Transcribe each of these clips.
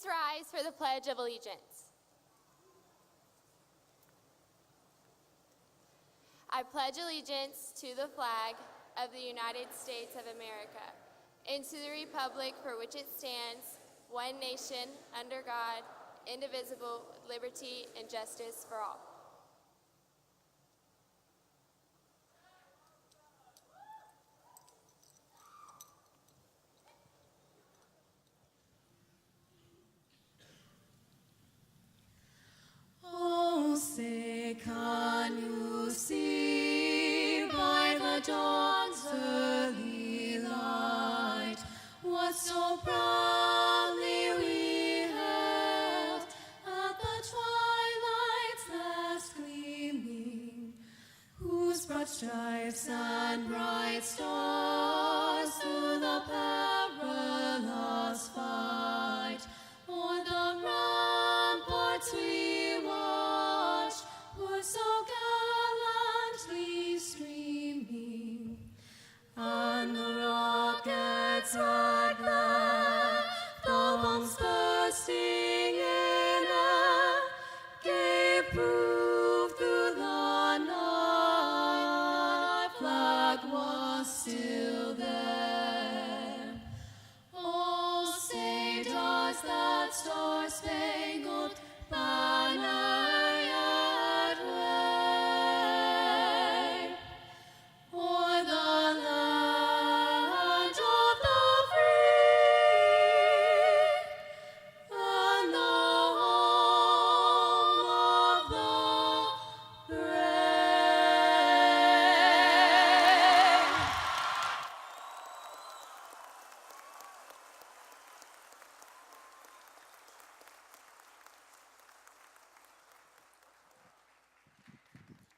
Please rise for the Pledge of Allegiance. I pledge allegiance to the flag of the United States of America and to the republic for which it stands, one nation, under God, indivisible, with liberty and justice for all. Oh, say, can you see by the dawn's early light what so proudly we hailed at the twilight's last gleaming, whose broad stripes and bright stars through the perilous fight o'er the ramparts we watched were so gallantly streaming, and the rockets had left the bombs bursting in air, gave proof through the night our flag was still there. Oh, say does that star-spangled banner yet wave o'er the land of the free and the home of the brave?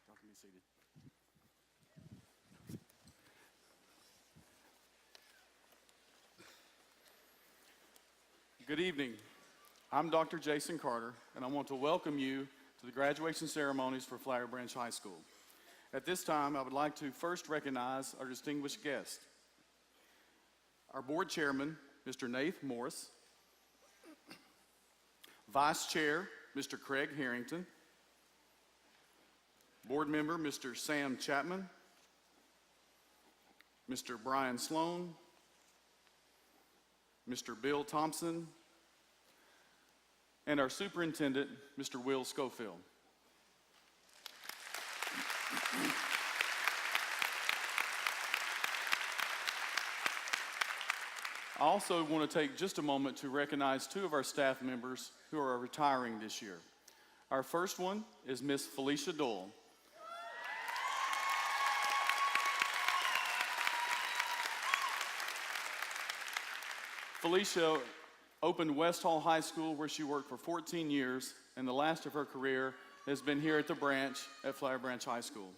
Y'all can be seated. Good evening. I'm Dr. Jason Carter, and I want to welcome you to the graduation ceremonies for Flowery Branch High School. At this time, I would like to first recognize our distinguished guest, our board chairman, Mr. Nath Morris, vice chair, Mr. Craig Harrington, board member, Mr. Sam Chapman, Mr. Brian Sloan, Mr. Bill Thompson, and our superintendent, Mr. Will Schofield. I also want to take just a moment to recognize two of our staff members who are retiring this year. Our first one is Miss Felicia Doyle. Felicia opened West Hall High School, where she worked for 14 years, and the last of her career has been here at the branch at Flowery Branch High School.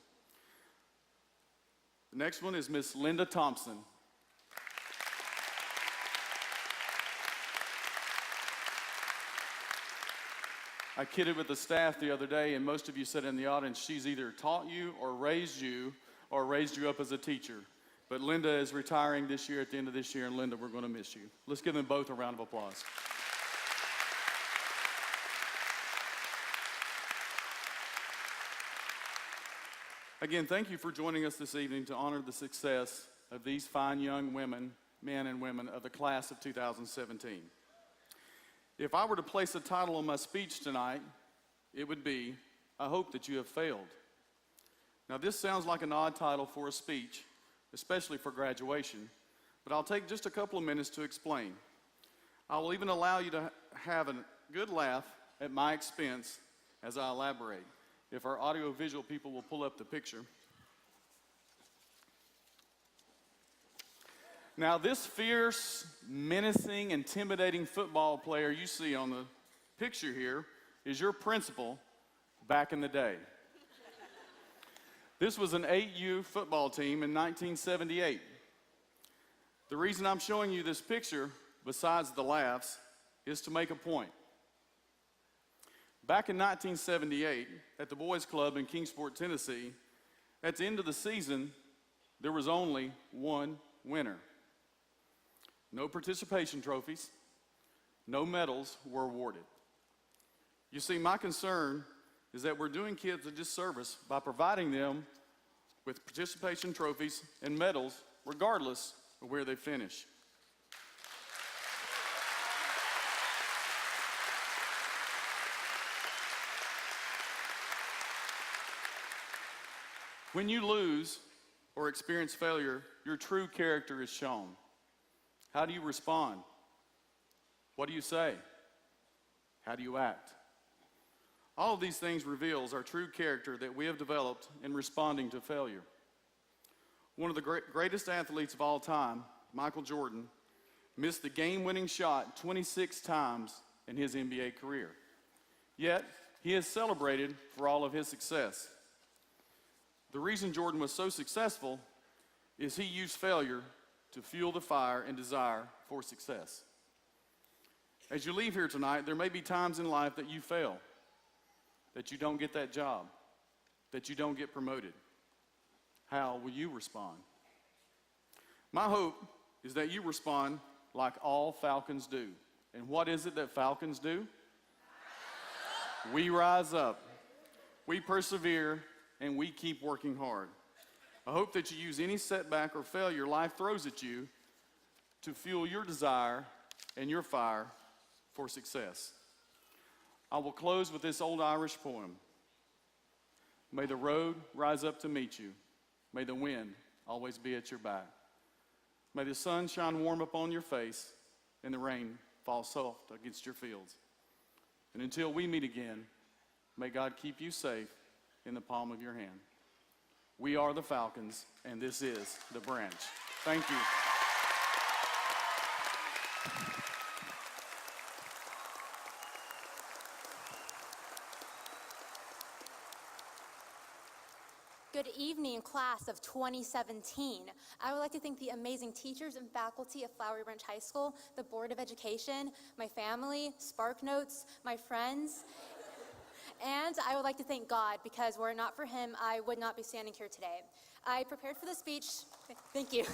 The next one is Miss Linda Thompson. I kidded with the staff the other day, and most of you said in the audience, she's either taught you or raised you up as a teacher. But Linda is retiring this year at the end of this year, and Linda, we're going to miss you. Let's give them both a round of applause. Again, thank you for joining us this evening to honor the success of these fine young women, men and women of the class of 2017. If I were to place a title on my speech tonight, it would be, I hope that you have failed. Now, this sounds like an odd title for a speech, especially for graduation, but I'll take just a couple of minutes to explain. I will even allow you to have a good laugh at my expense as I elaborate. If our audio-visual people will pull up the picture. Now, this fierce, menacing, intimidating football player you see on the picture here is your principal back in the day. This was an 8U football team in 1978. The reason I'm showing you this picture, besides the laughs, is to make a point. Back in 1978, at the Boys Club in Kingsport, Tennessee, at the end of the season, there was only one winner. No participation trophies, No medals were awarded. You see, my concern is that we're doing kids a disservice by providing them with participation trophies and medals regardless of where they finish. When you lose or experience failure, your true character is shown. How do you respond? What do you say? How do you act? All of these things reveals our true character that we have developed in responding to failure. One of the greatest athletes of all time, Michael Jordan, missed the game-winning shot 26 times in his NBA career. Yet, he is celebrated for all of his success. The reason Jordan was so successful is he used failure to fuel the fire and desire for success. As you leave here tonight, there may be times in life that you fail, that you don't get that job, that you don't get promoted. How will you respond? My hope is that you respond like all falcons do. And what is it that falcons do? We rise up, we persevere, and we keep working hard. I hope that you use any setback or failure life throws at you to fuel your desire and your fire for success. I will close with this old Irish poem. May the road rise up to meet you. May the wind always be at your back. May the sun shine warm upon your face and the rain fall soft against your fields. And until we meet again, may God keep you safe in the palm of your hand. We are the Falcons, and this is The Branch. Thank you. Good evening, class of 2017. I would like to thank the amazing teachers and faculty of Flowery Branch High School, the Board of Education, my family, Spark Notes, my friends, and I would like to thank God, because were it not for him, I would not be standing here today. I prepared for the speech. Thank you.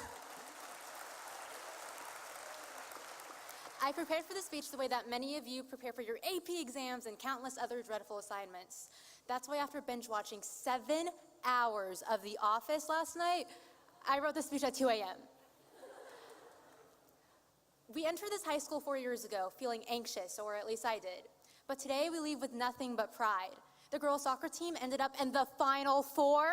I prepared for the speech the way that many of you prepare for your AP exams and countless other dreadful assignments. That's why after binge watching 7 hours of The Office last night, I wrote this speech at 2 a.m. We entered this high school 4 years ago feeling anxious, or at least I did. But today we leave with nothing but pride. The girls' soccer team ended up in the Final Four.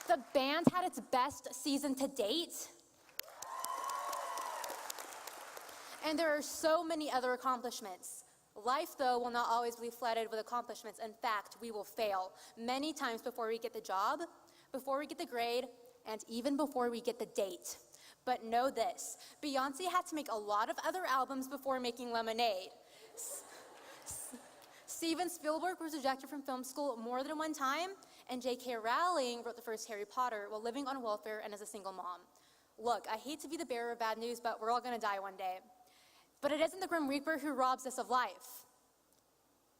The band had its best season to date. And there are so many other accomplishments. Life, though, will not always be flooded with accomplishments. In fact, we will fail many times before we get the job, before we get the grade, and even before we get the date. But know this, Beyoncé had to make a lot of other albums before making Lemonade. Steven Spielberg was ejected from film school more than one time, and J.K. Rowling wrote the first Harry Potter while living on welfare and as a single mom. Look, I hate to be the bearer of bad news, but we're all gonna die one day. But it isn't the Grim Reaper who robs us of life.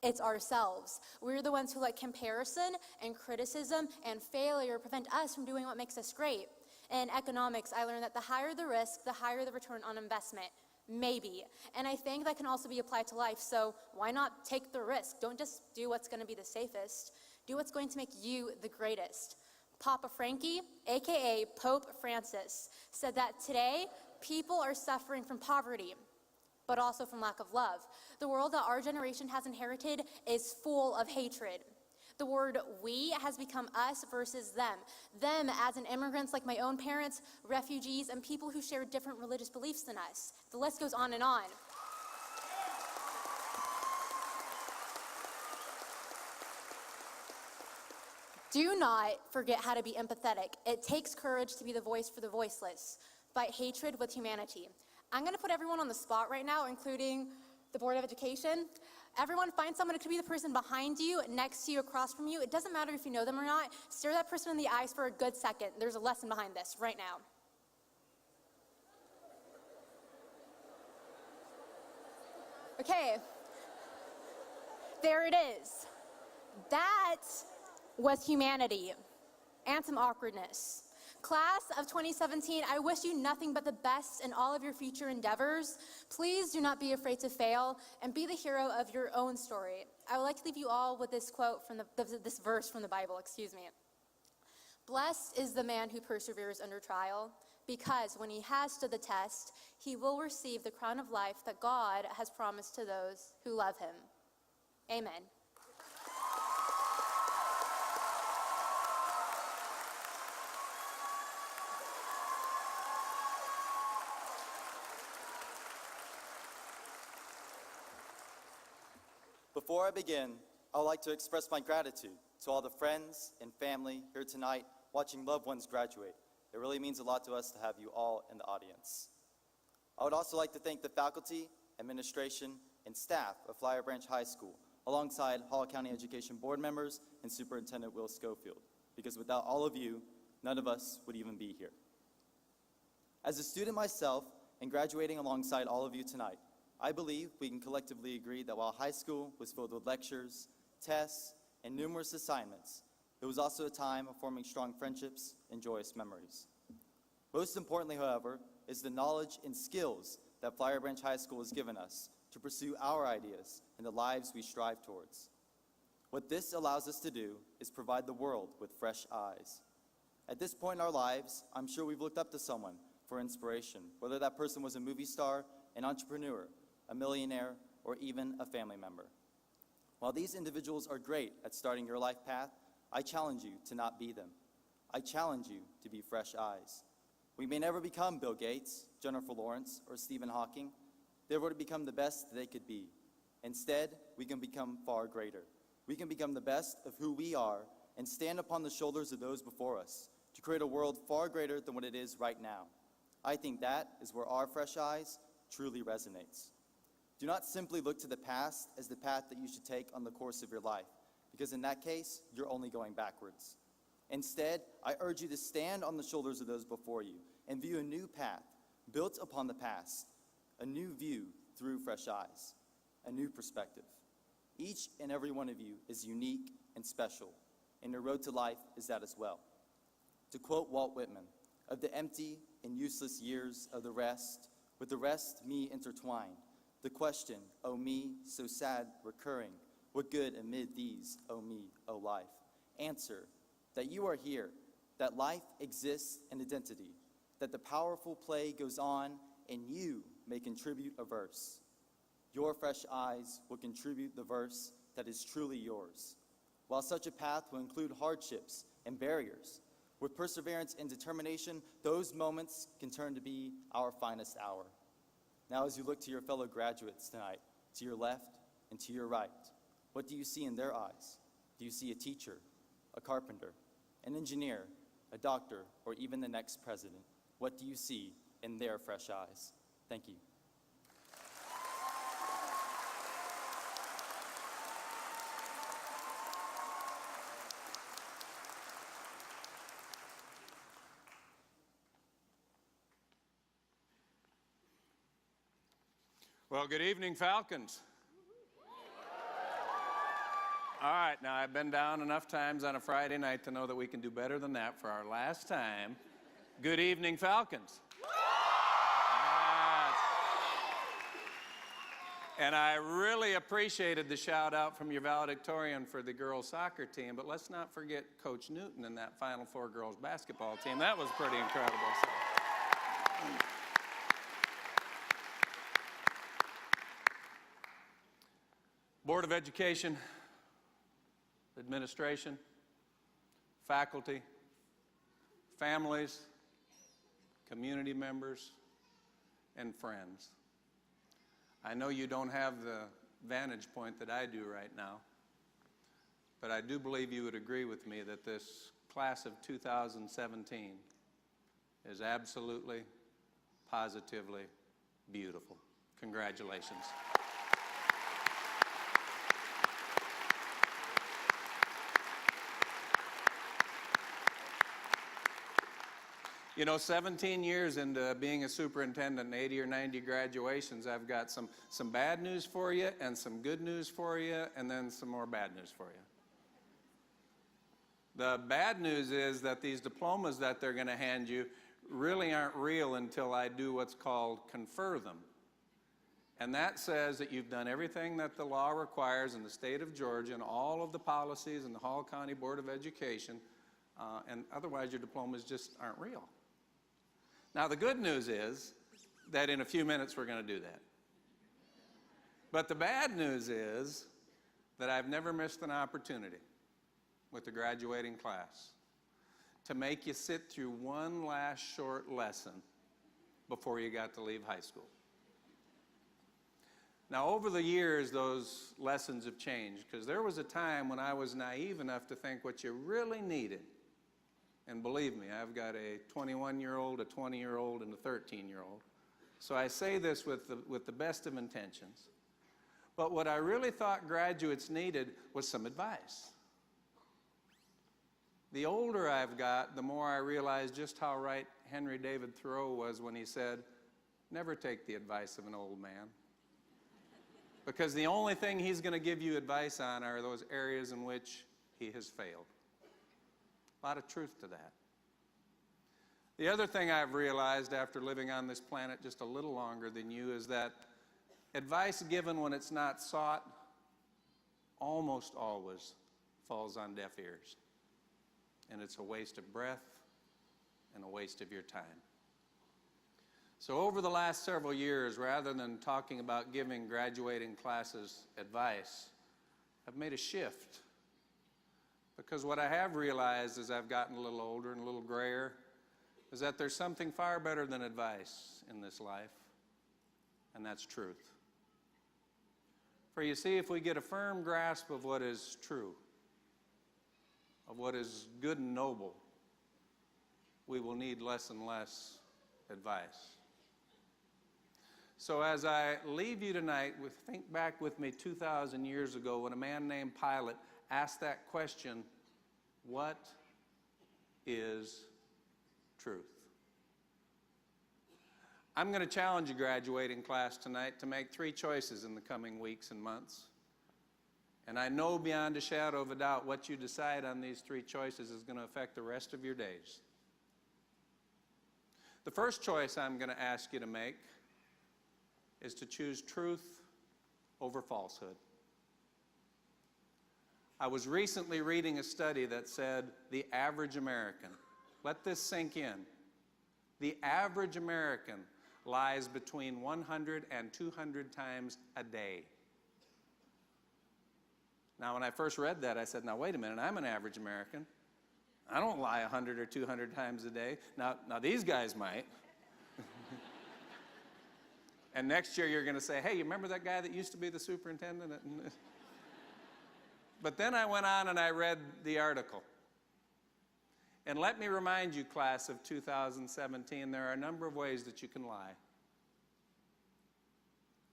It's ourselves. We're the ones who let comparison and criticism and failure prevent us from doing what makes us great. In economics, I learned that the higher the risk, the higher the return on investment. Maybe. And I think that can also be applied to life, so why not take the risk? Don't just do what's gonna be the safest. Do what's going to make you the greatest. Papa Frankie, AKA Pope Francis, said that today, people are suffering from poverty, but also from lack of love. The world that our generation has inherited is full of hatred. The word we has become us versus them. Them as in immigrants like my own parents, refugees, and people who share different religious beliefs than us. The list goes on and on. Do not forget how to be empathetic. It takes courage to be the voice for the voiceless. Fight hatred with humanity. I'm gonna put everyone on the spot right now, including the Board of Education. Everyone find someone. It could be the person behind you, next to you, across from you. It doesn't matter if you know them or not. Stare that person in the eyes for a good second. There's a lesson behind this right now. Okay. There it is. That was humanity and some awkwardness. Class of 2017, I wish you nothing but the best in all of your future endeavors. Please do not be afraid to fail and be the hero of your own story. I would like to leave you all with this quote from this verse from the Bible, excuse me. Blessed is the man who perseveres under trial, because when he has stood the test, he will receive the crown of life that God has promised to those who love him. Amen. Before I begin, I would like to express my gratitude to all the friends and family here tonight watching loved ones graduate. It really means a lot to us to have you all in the audience. I would also like to thank the faculty, administration, and staff of Flowery Branch High School, alongside Hall County Education Board members and Superintendent Will Schofield, because without all of you, none of us would even be here. As a student myself and graduating alongside all of you tonight, I believe we can collectively agree that while high school was filled with lectures, tests, and numerous assignments, it was also a time of forming strong friendships and joyous memories. Most importantly, however, is the knowledge and skills that Flowery Branch High School has given us to pursue our ideas and the lives we strive towards. What this allows us to do is provide the world with fresh eyes. At this point in our lives, I'm sure we've looked up to someone for inspiration, whether that person was a movie star, an entrepreneur, a millionaire, or even a family member. While these individuals are great at starting your life path, I challenge you to not be them. I challenge you to be fresh eyes. We may never become Bill Gates, Jennifer Lawrence, or Stephen Hawking. Therefore, to become the best they could be. Instead, we can become far greater. We can become the best of who we are and stand upon the shoulders of those before us to create a world far greater than what it is right now. I think that is where our fresh eyes truly resonates. Do not simply look to the past as the path that you should take on the course of your life, because in that case, you're only going backwards. Instead, I urge you to stand on the shoulders of those before you and view a new path built upon the past, a new view through fresh eyes, a new perspective. Each and every one of you is unique and special, and your road to life is that as well. To quote Walt Whitman, "Of the empty and useless years of the rest, with the rest me intertwined, the question, O me, so sad, recurring, what good amid these, O me, O life? Answer, that you are here, that life exists in identity, that the powerful play goes on, and you may contribute a verse. Your fresh eyes will contribute the verse that is truly yours. While such a path will include hardships and barriers, with perseverance and determination, those moments can turn to be our finest hour. Now, as you look to your fellow graduates tonight, to your left and to your right, what do you see in their eyes? Do you see a teacher, a carpenter, an engineer, a doctor, or even the next president? What do you see in their fresh eyes? Thank you. Well, good evening, Falcons. All right, now I've been down enough times on a Friday night to know that we can do better than that for our last time. Good evening, Falcons. Yes. And I really appreciated the shout out from your valedictorian for the girls soccer team, but let's not forget Coach Newton and that Final Four girls basketball team. That was pretty incredible. Board of Education, administration, faculty, families, community members, and friends. I know you don't have the vantage point that I do right now, but I do believe you would agree with me that this class of 2017 is absolutely, positively beautiful. Congratulations. You know, 17 years into being a superintendent and 80 or 90 graduations, I've got some bad news for you and some good news for you and then some more bad news for you. The bad news is that these diplomas that they're going to hand you really aren't real until I do what's called confer them. And that says that you've done everything that the law requires in the state of Georgia and all of the policies in the Hall County Board of Education, and otherwise your diplomas just aren't real. Now the good news is that in a few minutes we're going to do that. But the bad news is that I've never missed an opportunity with the graduating class to make you sit through one last short lesson before you got to leave high school. Now, over the years, those lessons have changed, because there was a time when I was naive enough to think what you really needed, and believe me, I've got a 21-year-old, a 20-year-old, and a 13-year-old, so I say this with the best of intentions. But what I really thought graduates needed was some advice. The older I've got, the more I realize just how right Henry David Thoreau was when he said, "Never take the advice of an old man." Because the only thing he's going to give you advice on are those areas in which he has failed. A lot of truth to that. The other thing I've realized after living on this planet just a little longer than you is that advice given when it's not sought almost always falls on deaf ears. And it's a waste of breath and a waste of your time. So over the last several years, rather than talking about giving graduating classes advice, I've made a shift. Because what I have realized as I've gotten a little older and a little grayer is that there's something far better than advice in this life, and that's truth. For you see, if we get a firm grasp of what is true, of what is good and noble, we will need less and less advice. So as I leave you tonight, think back with me 2,000 years ago when a man named Pilate asked that question, what is truth? I'm going to challenge you, graduating class, tonight to make 3 choices in the coming weeks and months. And I know beyond a shadow of a doubt what you decide on these 3 choices is going to affect the rest of your days. The first choice I'm going to ask you to make is to choose truth over falsehood. I was recently reading a study that said the average American, let this sink in, the average American lies between 100 and 200 times a day. Now, when I first read that, I said, now wait a minute, I'm an average American. I don't lie 100 or 200 times a day. Now these guys might. And next year you're going to say, hey, you remember that guy that used to be the superintendent? But then I went on and I read the article. And let me remind you, class of 2017, there are a number of ways that you can lie.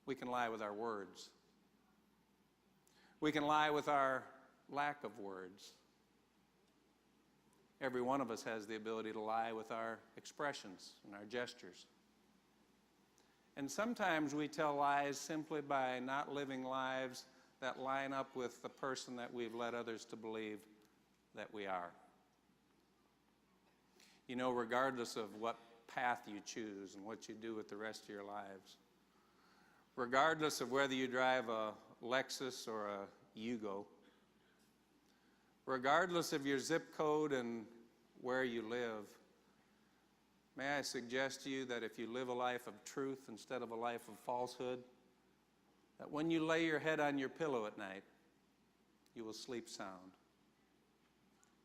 We can lie with our words. We can lie with our lack of words. Every one of us has the ability to lie with our expressions and our gestures. And sometimes we tell lies simply by not living lives that line up with the person that we've led others to believe that we are. You know, regardless of what path you choose and what you do with the rest of your lives, regardless of whether you drive a Lexus or a Yugo, regardless of your zip code and where you live, may I suggest to you that if you live a life of truth instead of a life of falsehood, that when you lay your head on your pillow at night, you will sleep sound.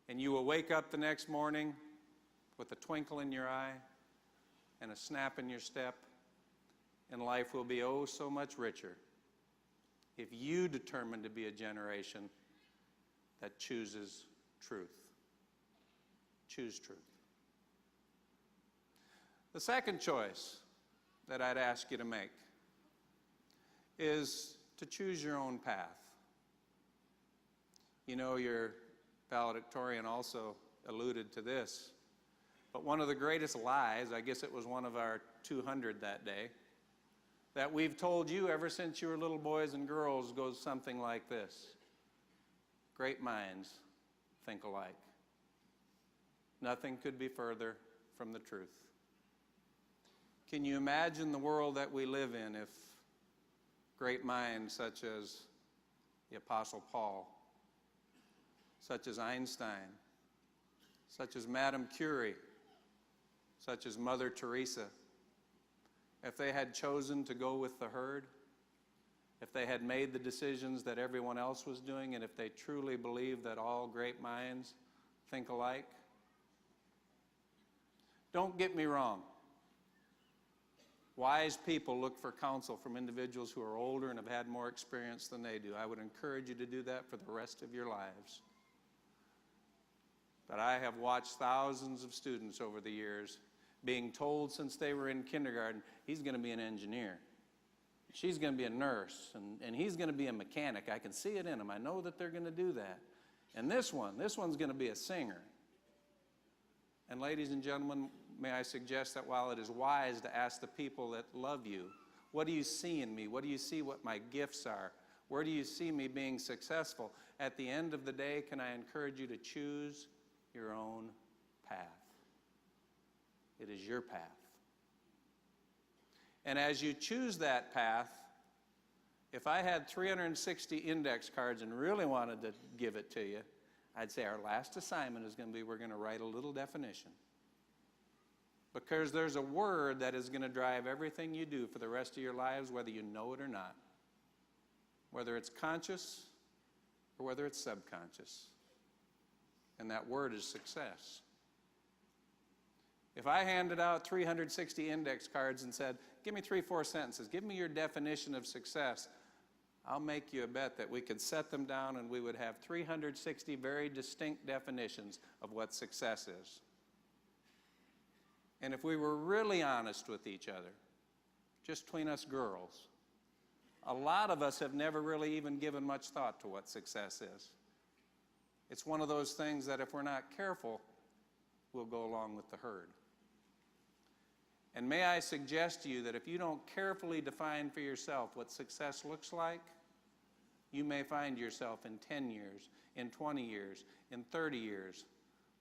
And you will wake up the next morning with a twinkle in your eye and a snap in your step, and life will be oh so much richer if you determine to be a generation that chooses truth. Choose truth. The second choice that I'd ask you to make is to choose your own path. You know, your valedictorian also alluded to this, but one of the greatest lies, I guess it was one of our 200 that day, that we've told you ever since you were little boys and girls goes something like this: great minds think alike. Nothing could be further from the truth. Can you imagine the world that we live in if great minds such as the Apostle Paul, such as Einstein, such as Madame Curie, such as Mother Teresa, if they had chosen to go with the herd, if they had made the decisions that everyone else was doing, and if they truly believed that all great minds think alike? Don't get me wrong. Wise people look for counsel from individuals who are older and have had more experience than they do. I would encourage you to do that for the rest of your lives. But I have watched thousands of students over the years being told since they were in kindergarten, he's going to be an engineer. She's going to be a nurse, and he's going to be a mechanic. I can see it in them. I know that they're going to do that. And this one's going to be a singer. And ladies and gentlemen, may I suggest that while it is wise to ask the people that love you, what do you see in me? What do you see what my gifts are? Where do you see me being successful? At the end of the day, can I encourage you to choose your own path? It is your path. And as you choose that path, if I had 360 index cards and really wanted to give it to you, I'd say our last assignment is going to be we're going to write a little definition. Because there's a word that is going to drive everything you do for the rest of your lives, whether you know it or not. Whether it's conscious or whether it's subconscious. And that word is success. If I handed out 360 index cards and said, give me 3-4 sentences, give me your definition of success, I'll make you a bet that we could set them down and we would have 360 very distinct definitions of what success is. And if we were really honest with each other, just between us girls, a lot of us have never really even given much thought to what success is. It's one of those things that if we're not careful, we'll go along with the herd. And may I suggest to you that if you don't carefully define for yourself what success looks like, you may find yourself in 10 years, in 20 years, in 30 years,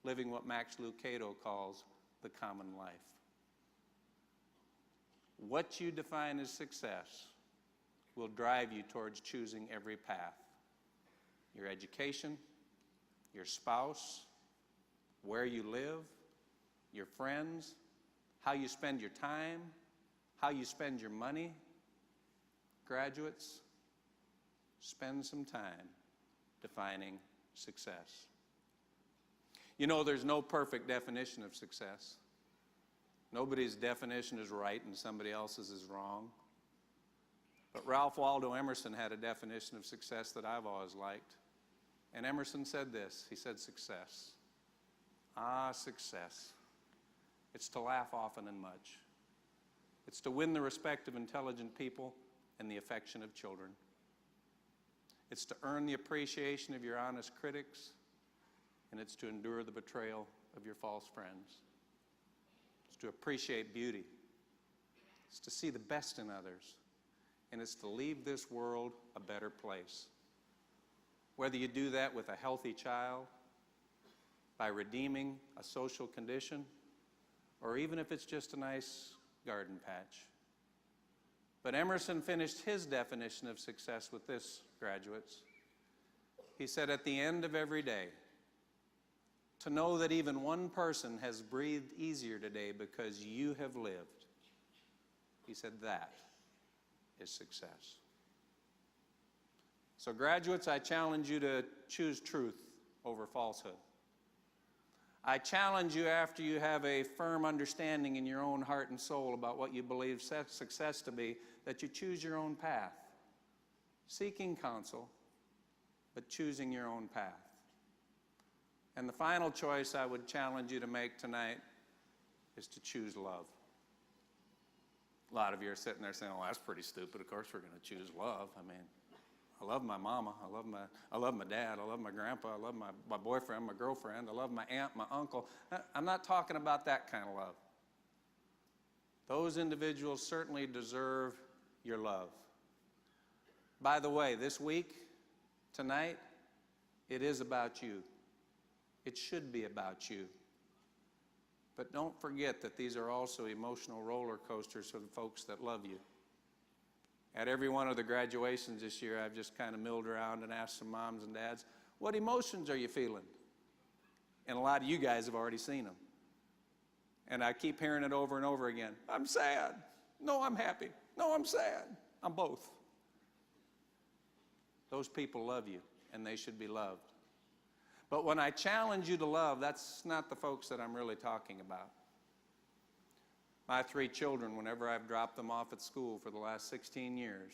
living what Max Lucado calls the common life. What you define as success will drive you towards choosing every path. Your education, your spouse, where you live, your friends, how you spend your time, how you spend your money. Graduates, spend some time defining success. You know, there's no perfect definition of success. Nobody's definition is right and somebody else's is wrong. But Ralph Waldo Emerson had a definition of success that I've always liked. And Emerson said this, he said, success. Ah, success. It's to laugh often and much. It's to win the respect of intelligent people and the affection of children. It's to earn the appreciation of your honest critics, and it's to endure the betrayal of your false friends. It's to appreciate beauty. It's to see the best in others, and it's to leave this world a better place. Whether you do that with a healthy child, by redeeming a social condition, or even if it's just a nice garden patch. But Emerson finished his definition of success with this, graduates. He said, at the end of every day, to know that even one person has breathed easier today because you have lived, he said, that is success. So graduates, I challenge you to choose truth over falsehood. I challenge you, after you have a firm understanding in your own heart and soul about what you believe success to be, that you choose your own path, seeking counsel, but choosing your own path. And the final choice I would challenge you to make tonight is to choose love. A lot of you are sitting there saying, well, that's pretty stupid. Of course we're going to choose love. I mean, I love my mama, I love my dad, I love my grandpa, I love my boyfriend, my girlfriend, I love my aunt, my uncle. I'm not talking about that kind of love. Those individuals certainly deserve your love. By the way, this week, tonight, it is about you. It should be about you. But don't forget that these are also emotional roller coasters for the folks that love you. At every one of the graduations this year, I've just kind of milled around and asked some moms and dads, what emotions are you feeling? And a lot of you guys have already seen them. And I keep hearing it over and over again. I'm sad. No, I'm happy. No, I'm sad. I'm both. Those people love you, and they should be loved. But when I challenge you to love, that's not the folks that I'm really talking about. My 3 children, whenever I've dropped them off at school for the last 16 years,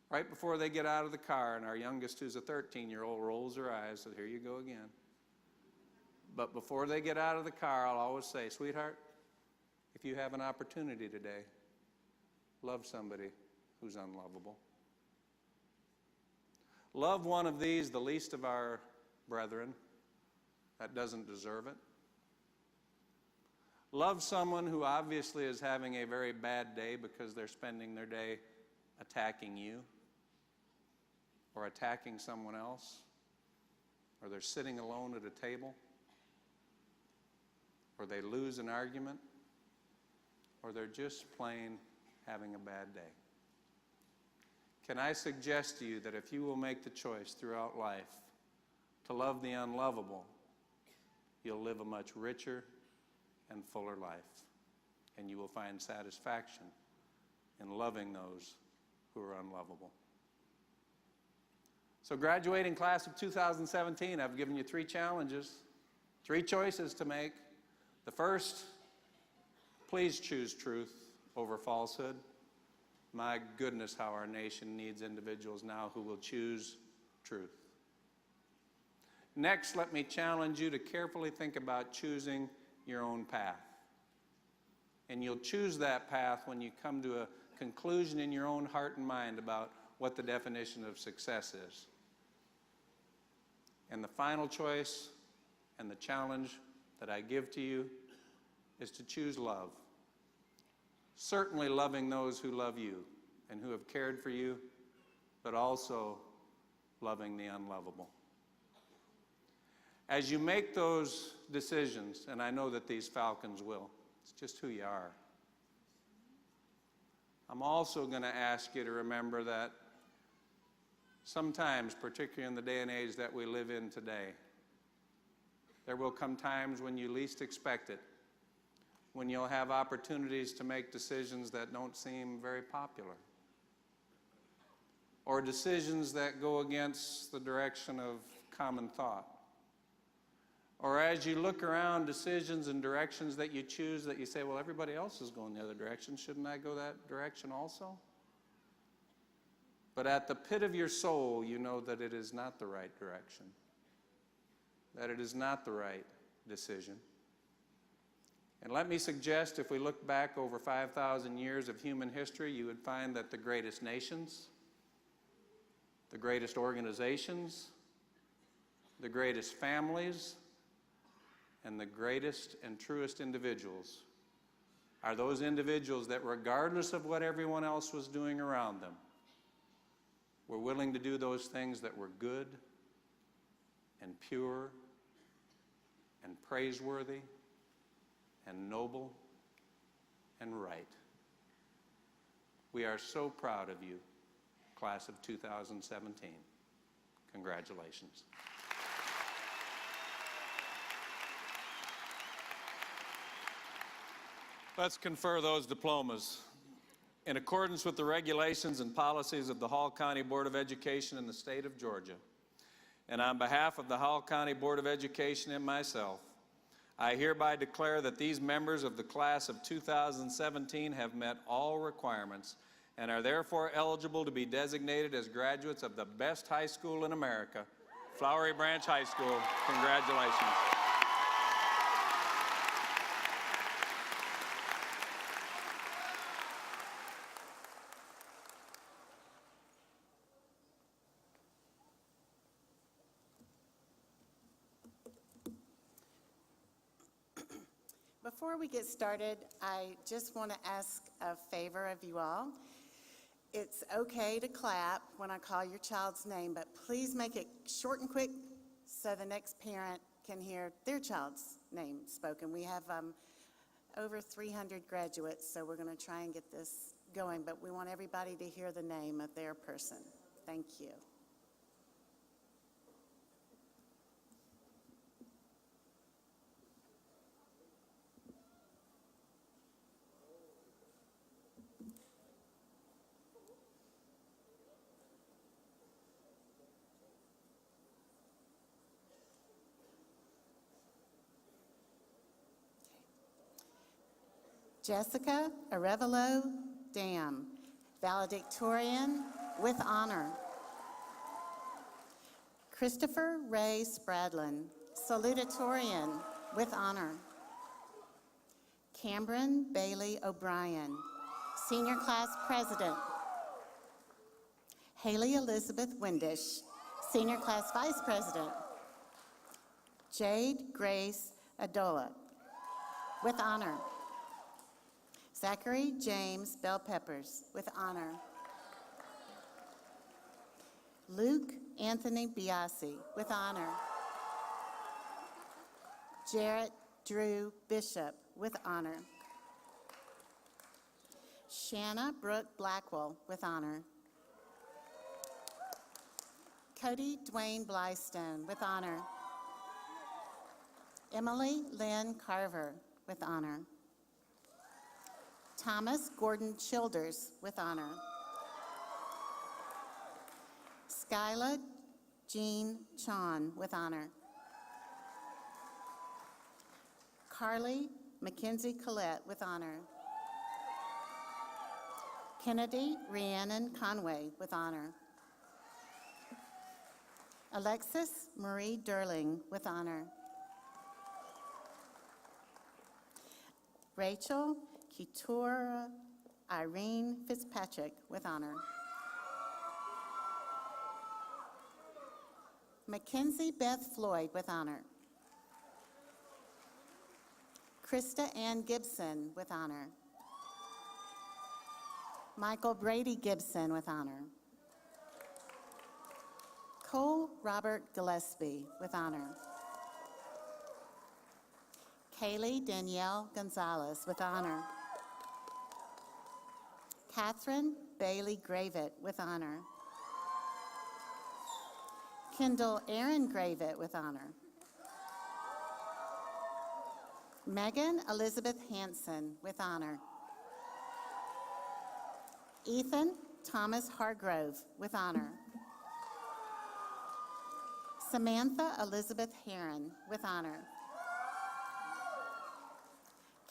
right before they get out of the car, and our youngest, who's a 13-year-old, rolls her eyes, so here you go again. But before they get out of the car, I'll always say, sweetheart, if you have an opportunity today, love somebody who's unlovable. Love one of these, the least of our brethren, that doesn't deserve it. Love someone who obviously is having a very bad day because they're spending their day attacking you or attacking someone else, or they're sitting alone at a table, or they lose an argument, or they're just plain having a bad day. Can I suggest to you that if you will make the choice throughout life to love the unlovable, you'll live a much richer and fuller life, and you will find satisfaction in loving those who are unlovable. So graduating class of 2017, I've given you 3 challenges, 3 choices to make. The first, please choose truth over falsehood. My goodness, how our nation needs individuals now who will choose truth. Next, let me challenge you to carefully think about choosing your own path. And you'll choose that path when you come to a conclusion in your own heart and mind about what the definition of success is. And the final choice and the challenge that I give to you is to choose love. Certainly loving those who love you and who have cared for you, but also loving the unlovable. As you make those decisions, and I know that these Falcons will, it's just who you are, I'm also going to ask you to remember that sometimes, particularly in the day and age that we live in today, there will come times when you least expect it, when you'll have opportunities to make decisions that don't seem very popular, or decisions that go against the direction of common thought. Or as you look around, decisions and directions that you choose that you say, well, everybody else is going the other direction. Shouldn't I go that direction also? But at the pit of your soul, you know that it is not the right direction, that it is not the right decision. And let me suggest, if we look back over 5,000 years of human history, you would find that the greatest nations, the greatest organizations, the greatest families, and the greatest and truest individuals are those individuals that, regardless of what everyone else was doing around them, were willing to do those things that were good and pure and praiseworthy and noble and right. We are so proud of you, class of 2017. Congratulations. Let's confer those diplomas. In accordance with the regulations and policies of the Hall County Board of Education in the state of Georgia, and on behalf of the Hall County Board of Education and myself, I hereby declare that these members of the class of 2017 have met all requirements and are therefore eligible to be designated as graduates of the best high school in America, Flowery Branch High School. Congratulations. Before we get started, I just want to ask a favor of you all. It's okay to clap when I call your child's name, but please make it short and quick so the next parent can hear their child's name spoken. We have over 300 graduates, so we're going to try and get this going, but we want everybody to hear the name of their person. Thank you. Jessica Arevalo Dam, valedictorian with honor. Christopher Ray Spradlin, salutatorian with honor. Cameron Bailey O'Brien, senior class president. Haley Elizabeth Windish, senior class vice president. Jade Grace Adola, with honor. Zachary James Bell Peppers, with honor. Luke Anthony Biasi, with honor. Jarrett Drew Bishop, with honor. Shanna Brooke Blackwell, with honor. Cody Dwayne Blystone, with honor. Emily Lynn Carver, with honor. Thomas Gordon Childers, with honor. Skyla Jean Chon, with honor. Carly Mackenzie Collette, with honor. Kennedy Rhiannon Conway, with honor. Alexis Marie Durling, with honor. Rachel Keturah Irene Fitzpatrick, with honor. Mackenzie Beth Floyd, with honor. Krista Ann Gibson, with honor. Michael Brady Gibson, with honor. Cole Robert Gillespie, with honor. Kaylee Danielle Gonzalez, with honor. Catherine Bailey Gravett, with honor. Kendall Aaron Gravett, with honor. Megan Elizabeth Hanson, with honor. Ethan Thomas Hargrove, with honor. Samantha Elizabeth Heron, with honor.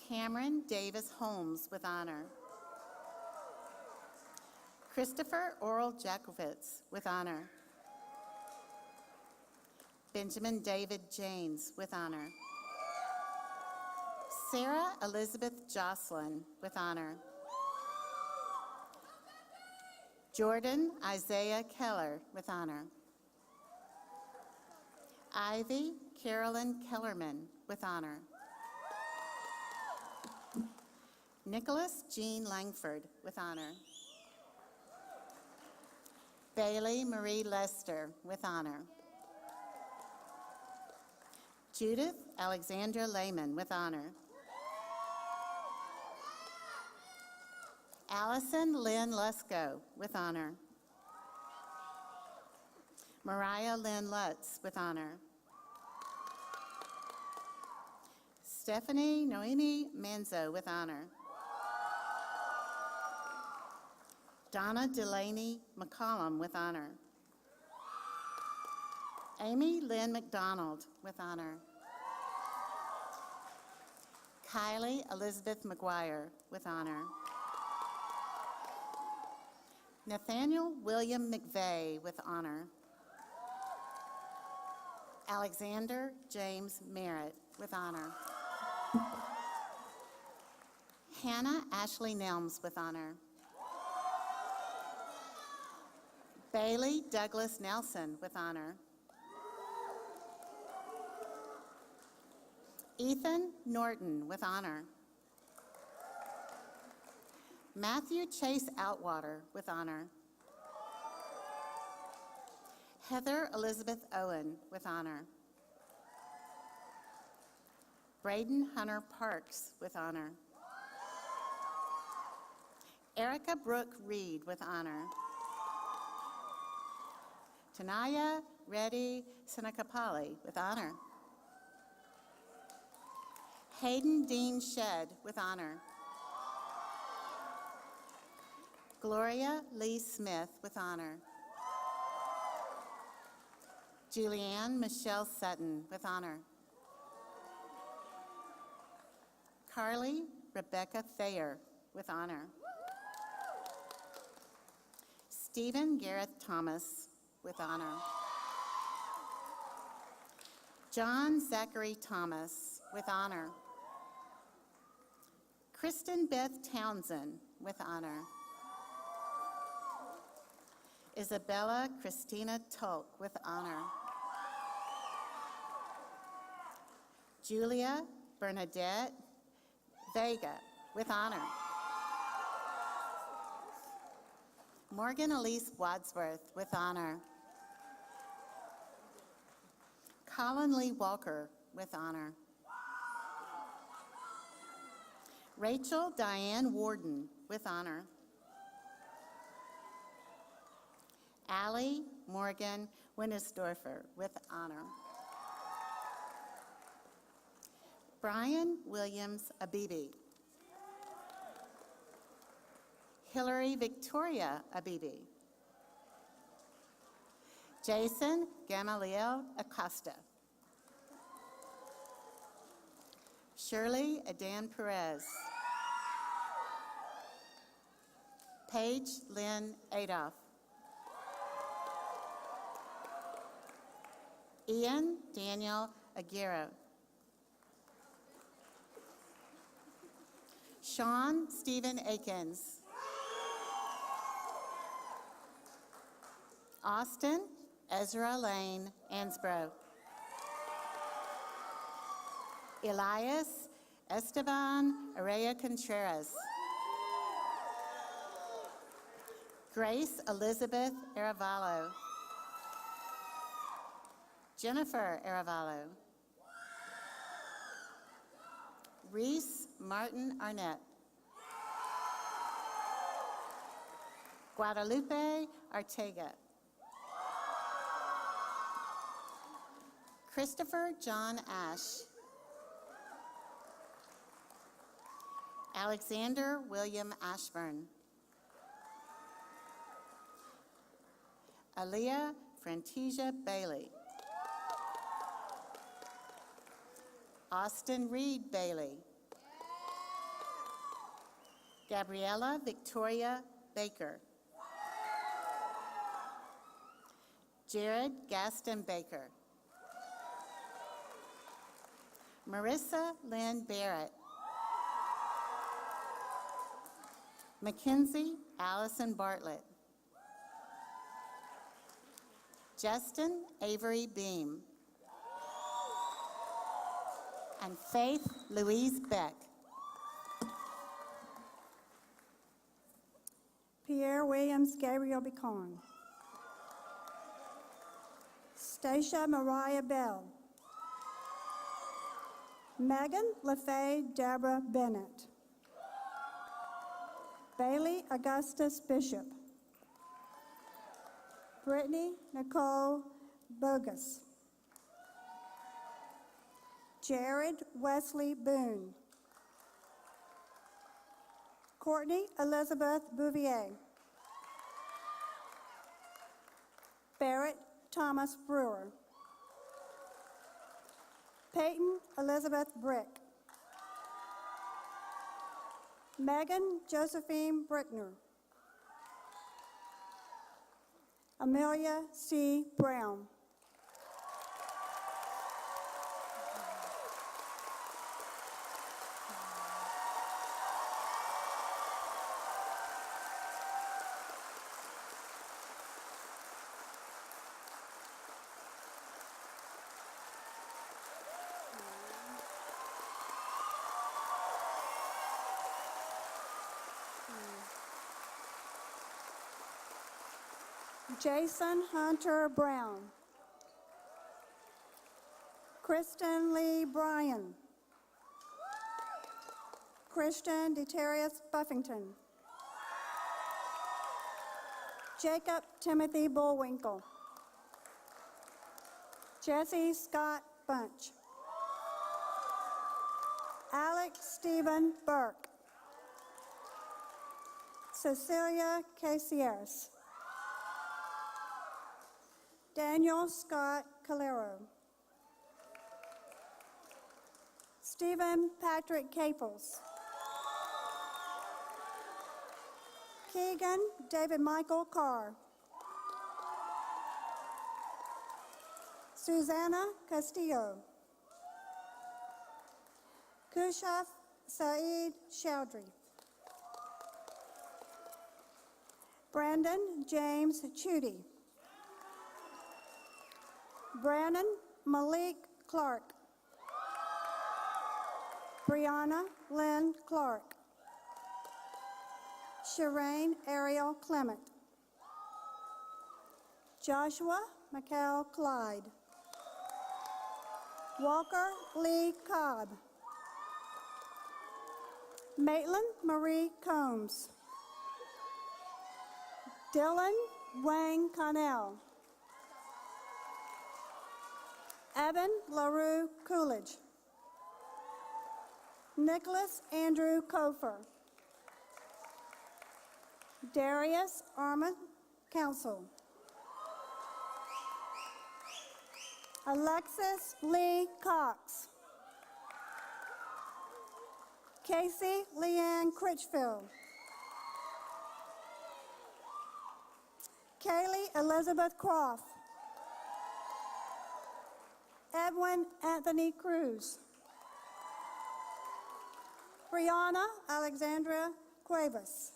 Cameron Davis Holmes, with honor. Christopher Oral Jakowitz, with honor. Benjamin David James, with honor. Sarah Elizabeth Jocelyn, with honor. Jordan Isaiah Keller, with honor. Ivy Carolyn Kellerman, with honor. Nicholas Jean Langford, with honor. Bailey Marie Lester, with honor. Judith Alexandra Lehman, with honor. Allison Lynn Lusko, with honor. Mariah Lynn Lutz, with honor. Stephanie Noemi Manzo, with honor. Donna Delaney McCollum, with honor. Amy Lynn McDonald, with honor. Kylie Elizabeth McGuire, with honor. Nathaniel William McVeigh, with honor. Alexander James Merritt, with honor. Hannah Ashley Nelms, with honor. Bailey Douglas Nelson, with honor. Ethan Norton, with honor. Matthew Chase Outwater, with honor. Heather Elizabeth Owen, with honor. Braden Hunter Parks with honor. Erica Brooke Reed with honor. Tanaya Reddy Senakapali with honor. Hayden Dean Shedd with honor. Gloria Lee Smith with honor. Julianne Michelle Sutton with honor. Carly Rebecca Thayer with honor. Stephen Gareth Thomas with honor. John Zachary Thomas with honor. Kristen Beth Townsend with honor. Isabella Christina Tulk with honor. Julia Bernadette Vega with honor. Morgan Elise Wadsworth with honor. Colin Lee Walker with honor. Rachel Diane Warden with honor. Allie Morgan Winnesdorfer with honor. Brian Williams Abibi. Hillary Victoria Abibi. Jason Gamaliel Acosta. Shirley Adan Perez. Paige Lynn Adolph. Ian Daniel Aguirre. Sean Stephen Akins. Austin Ezra Lane Ansbro. Elias Esteban Araya Contreras. Grace Elizabeth Aravallo. Jennifer Aravallo. Reese Martin Arnett. Guadalupe Artega. Christopher John Ash. Alexander William Ashburn. Aaliyah Frantisia Bailey. Austin Reed Bailey. Gabriella Victoria Baker. Jared Gaston Baker. Marissa Lynn Barrett. Mackenzie Allison Bartlett. Justin Avery Beam. And Faith Louise Beck. Pierre Williams Gabriel Bicon. Stacia Mariah Bell. Megan LaFay Deborah Bennett. Bailey Augustus Bishop. Brittany Nicole Bogus. Jared Wesley Boone. Courtney Elizabeth Bouvier. Barrett Thomas Brewer. Peyton Elizabeth Brick. Megan Josephine Brickner. Amelia C. Brown. Jason Hunter Brown. Kristen Lee Bryan. Christian Deterius Buffington. Jacob Timothy Bullwinkle. Jesse Scott Bunch. Alex Stephen Burke. Cecilia Caceres. Daniel Scott Calero. Stephen Patrick Caples. Keegan David Michael Carr. Susanna Castillo. Kushaf Saeed Chowdhury. Brandon James Chudy. Brandon Malik Clark. Brianna Lynn Clark. Shireen Ariel Clement. Joshua Mikhail Clyde. Walker Lee Cobb. Maitland Marie Combs. Dylan Wayne Connell. Evan LaRue Coolidge. Nicholas Andrew Kofer. Darius Armand Council. Alexis Lee Cox. Casey Leanne Critchfield. Kaylee Elizabeth Croft. Edwin Anthony Cruz. Brianna Alexandra Cuevas.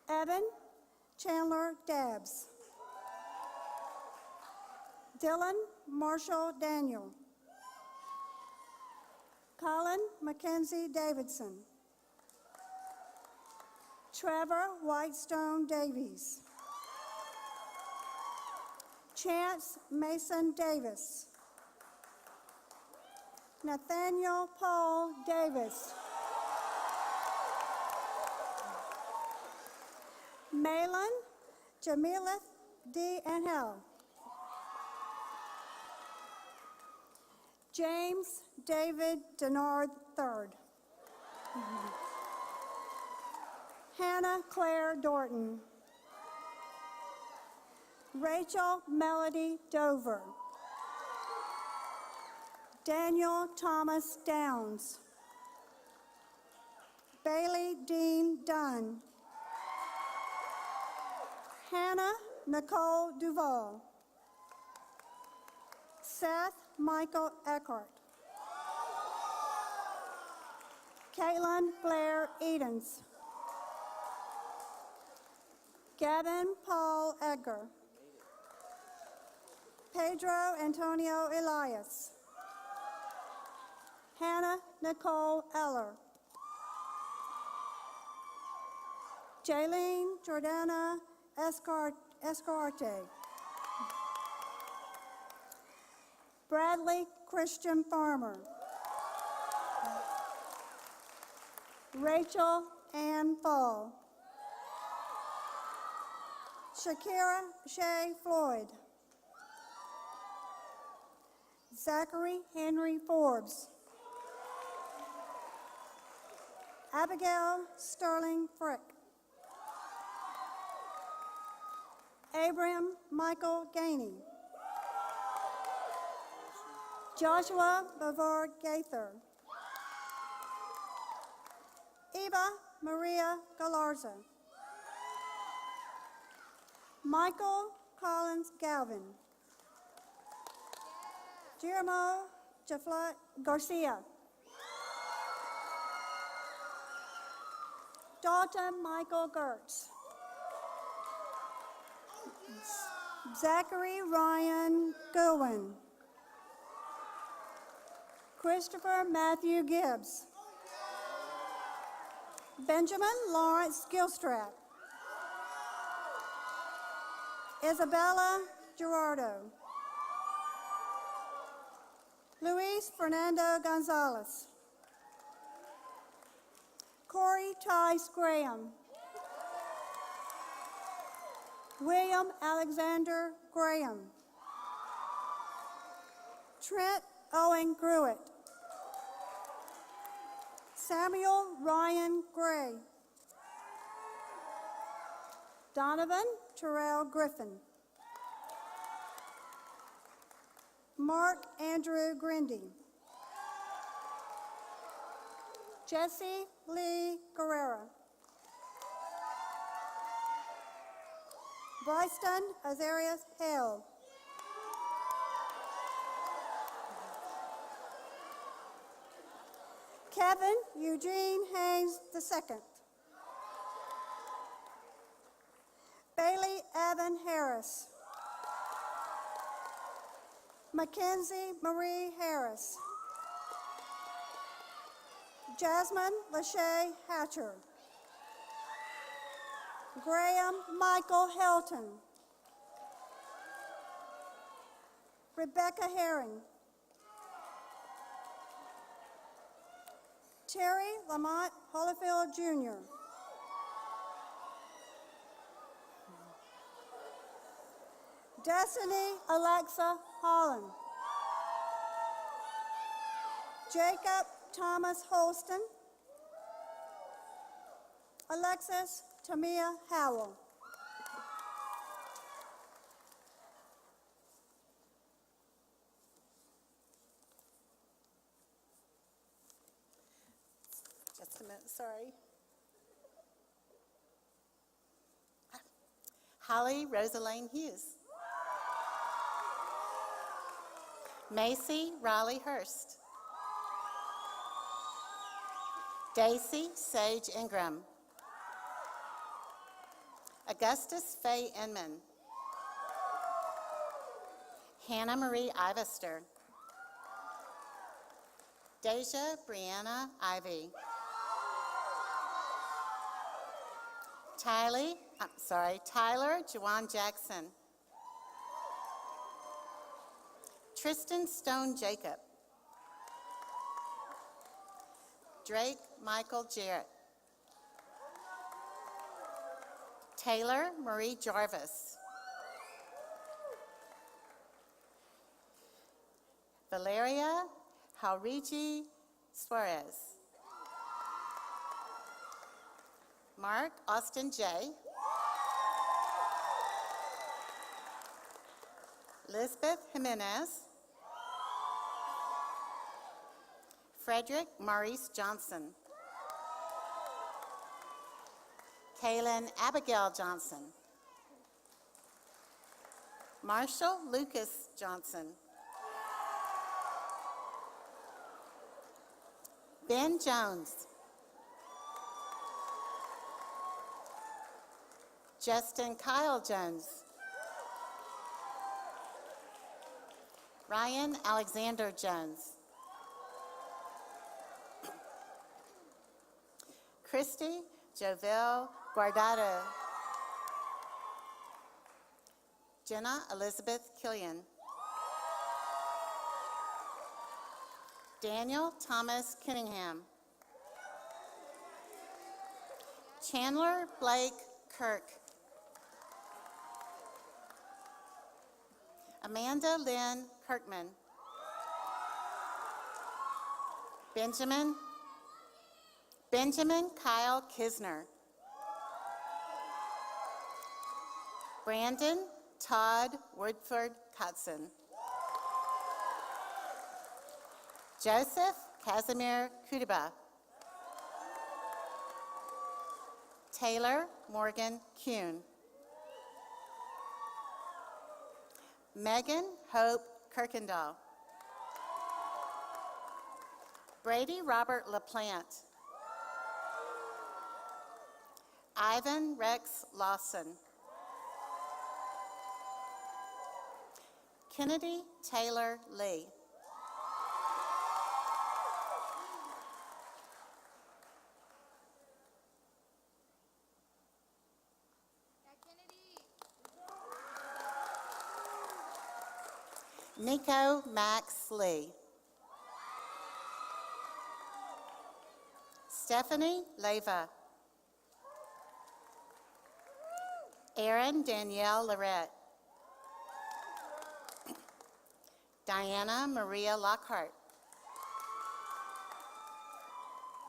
Evan Chandler Dabbs. Dylan Marshall Daniel. Colin Mackenzie Davidson. Trevor Whitestone Davies. Chance Mason Davis. Nathaniel Paul Davis. Malin Jamilith D. Angel. James David Denard III. Hannah Claire Dorton. Rachel Melody Dover. Daniel Thomas Downs. Bailey Dean Dunn. Hannah Nicole Duval. Seth Michael Eckhart. Caitlin Blair Edens. Gavin Paul Edgar. Pedro Antonio Elias. Hannah Nicole Eller. Jaylene Jordana Escarte. Bradley Christian Farmer. Rachel Ann Fall. Shakira Shay Floyd. Zachary Henry Forbes. Abigail Sterling Frick. Abram Michael Gainey. Joshua Bavard Gaither. Eva Maria Galarza. Michael Collins Galvin. Guillermo Jaflat Garcia. Dalton Michael Gertz. Zachary Ryan Gowen. Christopher Matthew Gibbs. Benjamin Lawrence Gilstrap. Isabella Gerardo. Luis Fernando Gonzalez. Corey Tice Graham. William Alexander Graham. Trent Owen Gruitt. Samuel Ryan Gray. Donovan Terrell Griffin. Mark Andrew Grindy. Jesse Lee Guerrera. Bryston Azarias Hale. Kevin Eugene Haynes II. Bailey Evan Harris. Mackenzie Marie Harris. Jasmine Lachey Hatcher. Graham Michael Helton. Rebecca Herring. Terry Lamont Holyfield Jr. Destiny Alexa Holland. Jacob Thomas Holston. Alexis Tamia Howell. Just a minute, sorry. Holly Rosalane Hughes. Macy Raleigh Hurst. Daisy Sage Ingram. Augustus Faye Inman. Hannah Marie Ivester. Deja Brianna Ivy. Tyler Juwan Jackson. Tristan Stone Jacob. Drake Michael Jarrett. Taylor Marie Jarvis. Valeria Haurigi Suarez. Mark Austin J. Elizabeth Jimenez. Frederick Maurice Johnson. Kaylin Abigail Johnson. Marshall Lucas Johnson. Ben Jones. Justin Kyle Jones. Ryan Alexander Jones. Christy Jovel Guardado. Jenna Elizabeth Killian. Daniel Thomas Kenningham. Chandler Blake Kirk. Amanda Lynn Kirkman. Benjamin Kyle Kisner. Brandon Todd Woodford Cotson. Joseph Casimir Kudiba. Taylor Morgan Kuhn. Megan Hope Kirkendall. Brady Robert LaPlante. Ivan Rex Lawson. Kennedy Taylor Lee. Nico Max Lee. Stephanie Leva. Erin Danielle Lorette. Diana Maria Lockhart.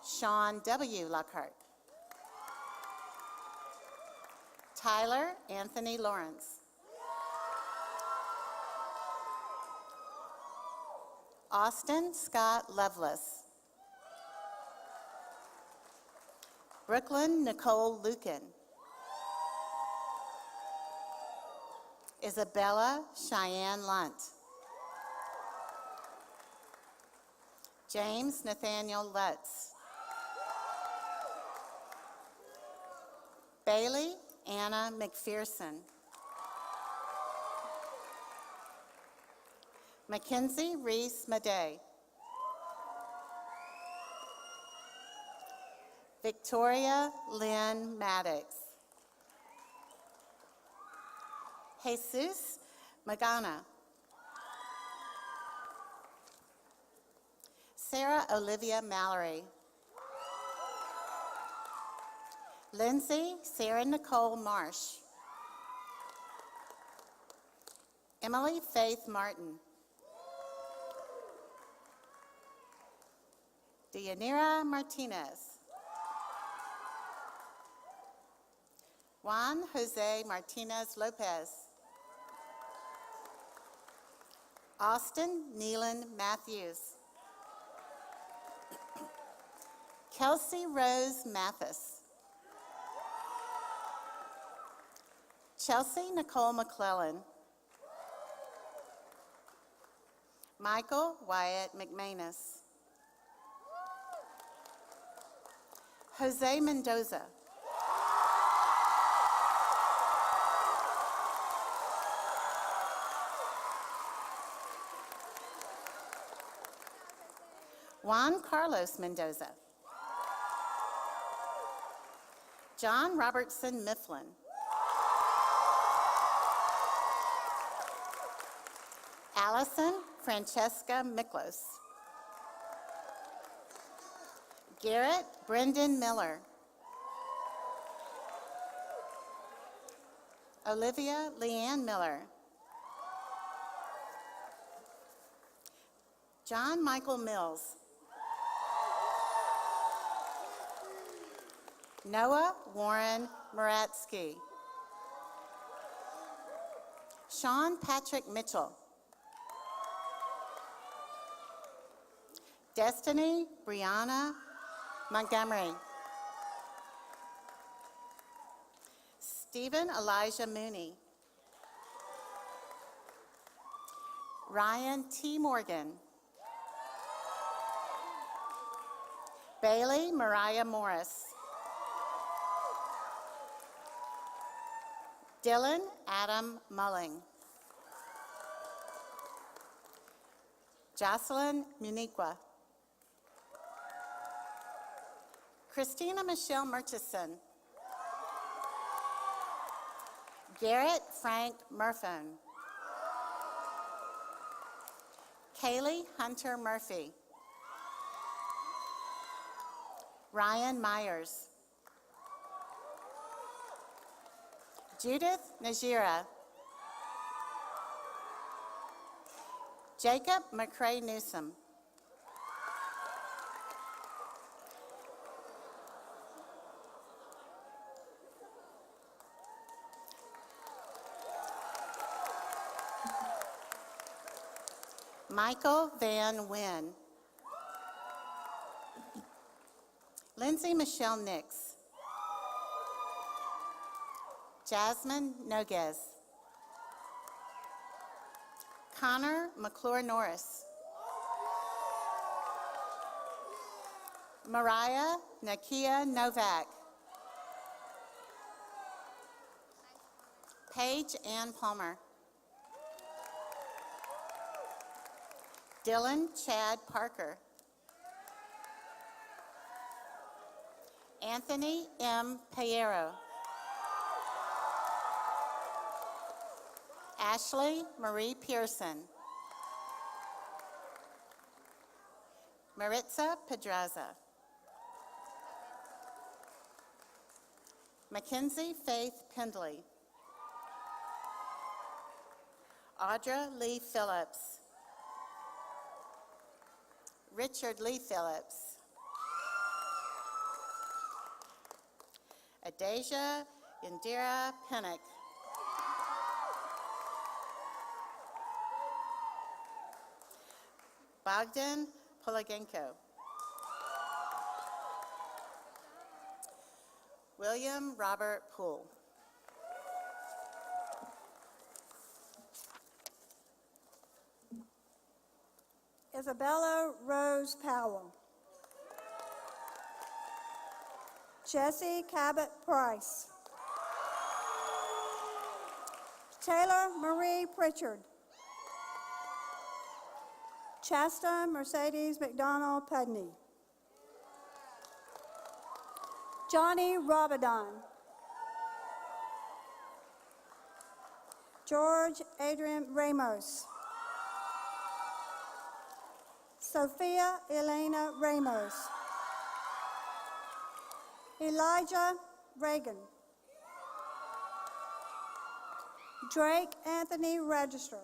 Sean W. Lockhart. Tyler Anthony Lawrence. Austin Scott Lovelace. Brooklyn Nicole Lucan. Isabella Cheyenne Lunt. James Nathaniel Lutz. Bailey Anna McPherson. Mackenzie Reese Madej. Victoria Lynn Maddox. Jesus Magana. Sarah Olivia Mallory. Lindsay Sarah Nicole Marsh. Emily Faith Martin. Deyanira Martinez. Juan Jose Martinez Lopez. Austin Neelan Matthews. Kelsey Rose Mathis. Chelsea Nicole McClellan. Michael Wyatt McManus. Jose Mendoza. Juan Carlos Mendoza. John Robertson Mifflin. Allison Francesca Miklos. Garrett Brendan Miller. Olivia Leanne Miller. John Michael Mills. Noah Warren Muratsky. Sean Patrick Mitchell. Destiny Brianna Montgomery. Stephen Elijah Mooney. Ryan T. Morgan. Bailey Mariah Morris. Dylan Adam Mulling. Jocelyn Muniqua. Christina Michelle Murchison. Garrett Frank Murphone. Kaylee Hunter Murphy. Ryan Myers. Judith Najira. Jacob McCrae Newsom. Michael Van Wynn. Lindsay Michelle Nix. Jasmine Noguez. Connor McClure Norris. Mariah Nakia Novak. Paige Ann Palmer. Dylan Chad Parker. Anthony M. Piero. Ashley Marie Pearson. Maritza Pedraza. Mackenzie Faith Pendley. Audra Lee Phillips. Richard Lee Phillips. Adasia Indira Pennick. Bogdan Polagenko. William Robert Poole. Isabella Rose Powell. Jesse Cabot Price. Taylor Marie Pritchard. Chasta Mercedes McDonald Pudney. Johnny Robidon. George Adrian Ramos. Sophia Elena Ramos. Elijah Reagan. Drake Anthony Register.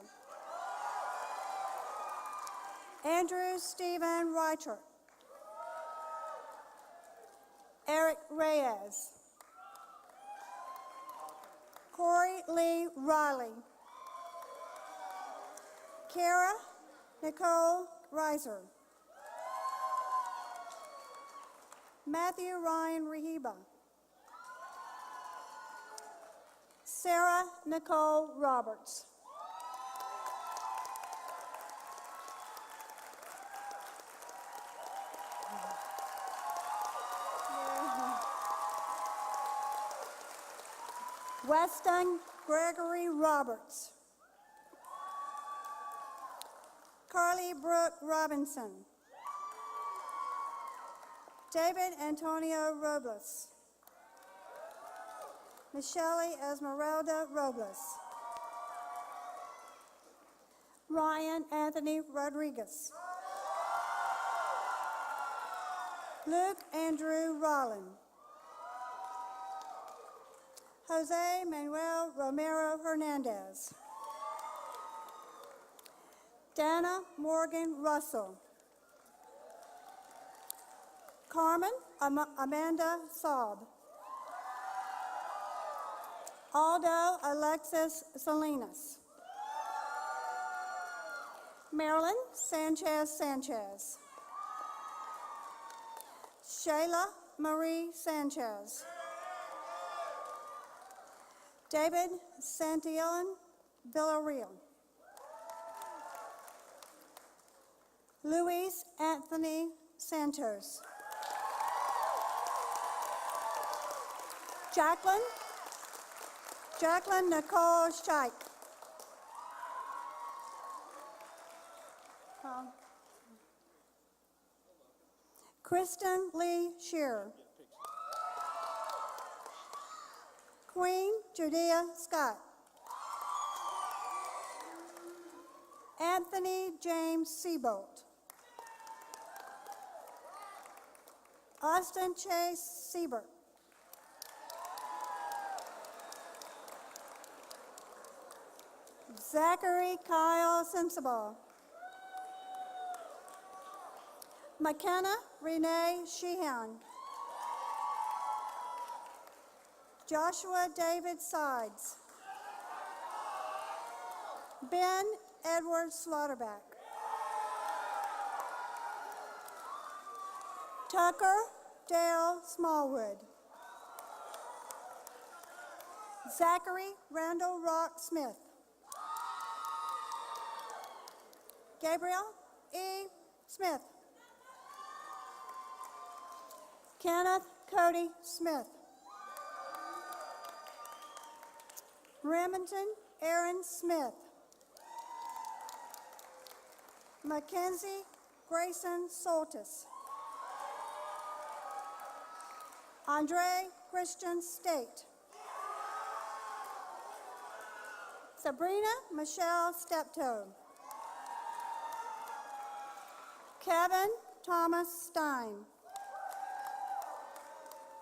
Andrew Stephen Reichert. Eric Reyes. Corey Lee Riley. Kara Nicole Reiser. Matthew Ryan Rehiba. Sarah Nicole Roberts. Weston Gregory Roberts. Carly Brooke Robinson. David Antonio Robles. Michelle Esmeralda Robles. Ryan Anthony Rodriguez. Luke Andrew Rollin. Jose Manuel Romero Hernandez. Dana Morgan Russell. Carmen Amanda Saab. Aldo Alexis Salinas. Marilyn Sanchez Sanchez. Shayla Marie Sanchez. David Santillan Villarreal. Luis Anthony Santos. Jacqueline Nicole Scheich. Kristen Lee Shearer. Queen Judea Scott. Anthony James Seabolt. Austin Chase Siebert. Zachary Kyle Sensible. McKenna Renee Sheehan. Joshua David Sides. Ben Edward Slaughterback. Tucker Dale Smallwood. Zachary Randall Rock Smith. Gabriel E. Smith. Kenneth Cody Smith. Remington Aaron Smith. Mackenzie Grayson Soltis. Andre Christian State. Sabrina Michelle Steptoe. Kevin Thomas Stein.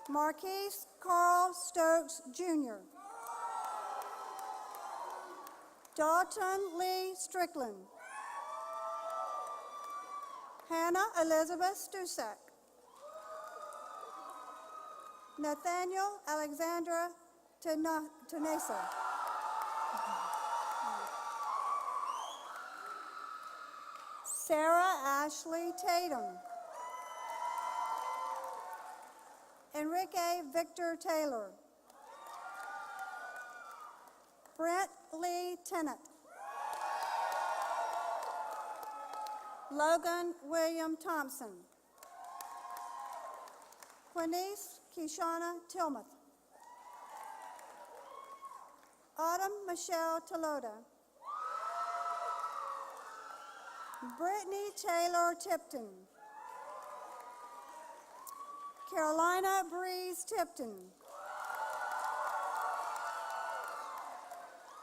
Marquise Carl Stokes, Jr. Dalton Lee Strickland. Hannah Elizabeth Stusak. Nathaniel Alexandra Tenesa. Sarah Ashley Tatum. Enrique Victor Taylor. Brent Lee Tennant. Logan William Thompson. Quinice Kishana Tilmuth. Autumn Michelle Telota. Brittany Taylor Tipton. Carolina Breeze Tipton.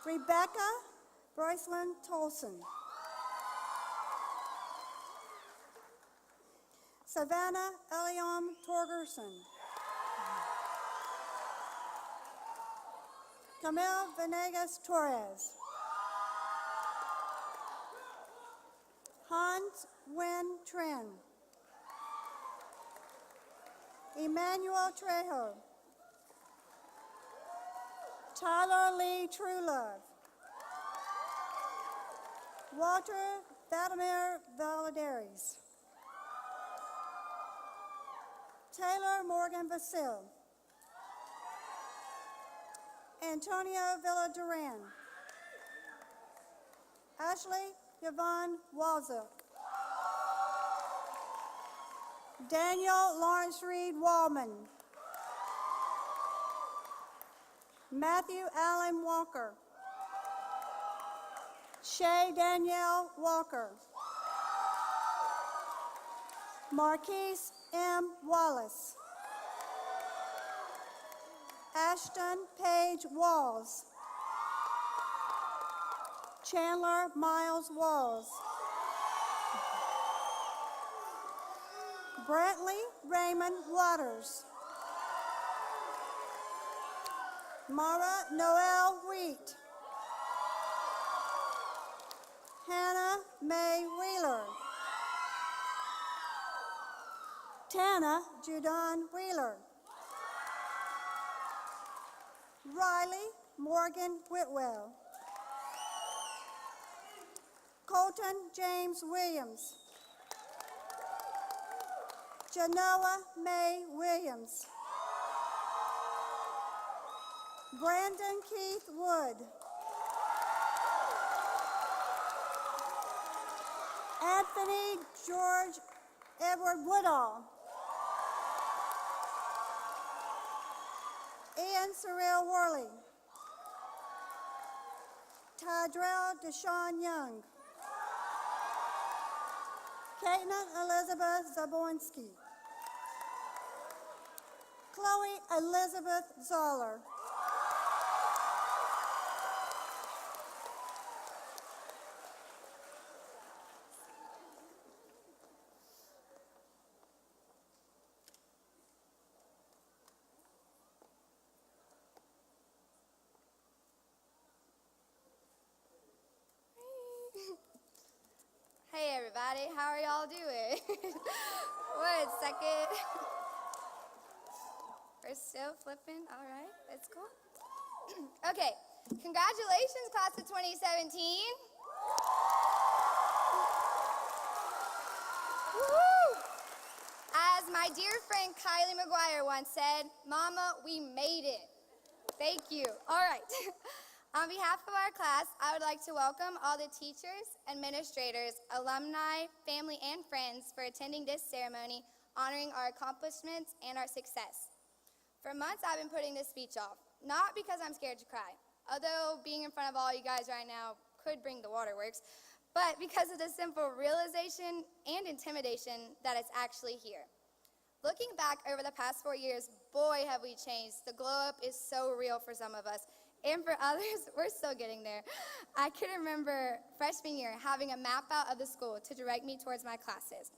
Rebecca Brycelyn Tolson. Savannah Eliam Torgerson. Camille Venegas Torres. Hans Wynn Trin. Emmanuel Trejo. Tyler Lee Truelove. Walter Vladimir Valadares. Taylor Morgan Vasil. Antonio Villaduran. Ashley Yvonne Walzuk. Daniel Lawrence Reed Wallman. Matthew Allen Walker. Shay Danielle Walker. Marquise M. Wallace. Ashton Page Walls. Chandler Miles Walls. Brantley Raymond Waters. Mara Noel Wheat. Hannah May Wheeler. Tana Judon Wheeler. Riley Morgan Whitwell. Colton James Williams. Genoa May Williams. Brandon Keith Wood. Anthony George Edward Woodall. Ian Cyril Worley. Tydrell Deshaun Young. Caitlin Elizabeth Zaborski. Chloe Elizabeth Zoller. Hey everybody, how are y'all doing? One second. We're still flipping, all right, that's cool. Okay, congratulations class of 2017. Woo! As my dear friend Kylie McGuire once said, Mama, we made it. Thank you, all right. On behalf of our class, I would like to welcome all the teachers, administrators, alumni, family, and friends for attending this ceremony, honoring our accomplishments and our success. For months, I've been putting this speech off, not because I'm scared to cry, although being in front of all you guys right now could bring the waterworks, but because of the simple realization and intimidation that it's actually here. Looking back over the past 4 years, boy, have we changed. The glow up is so real for some of us. And for others, we're still getting there. I can remember freshman year having a map out of the school to direct me towards my classes.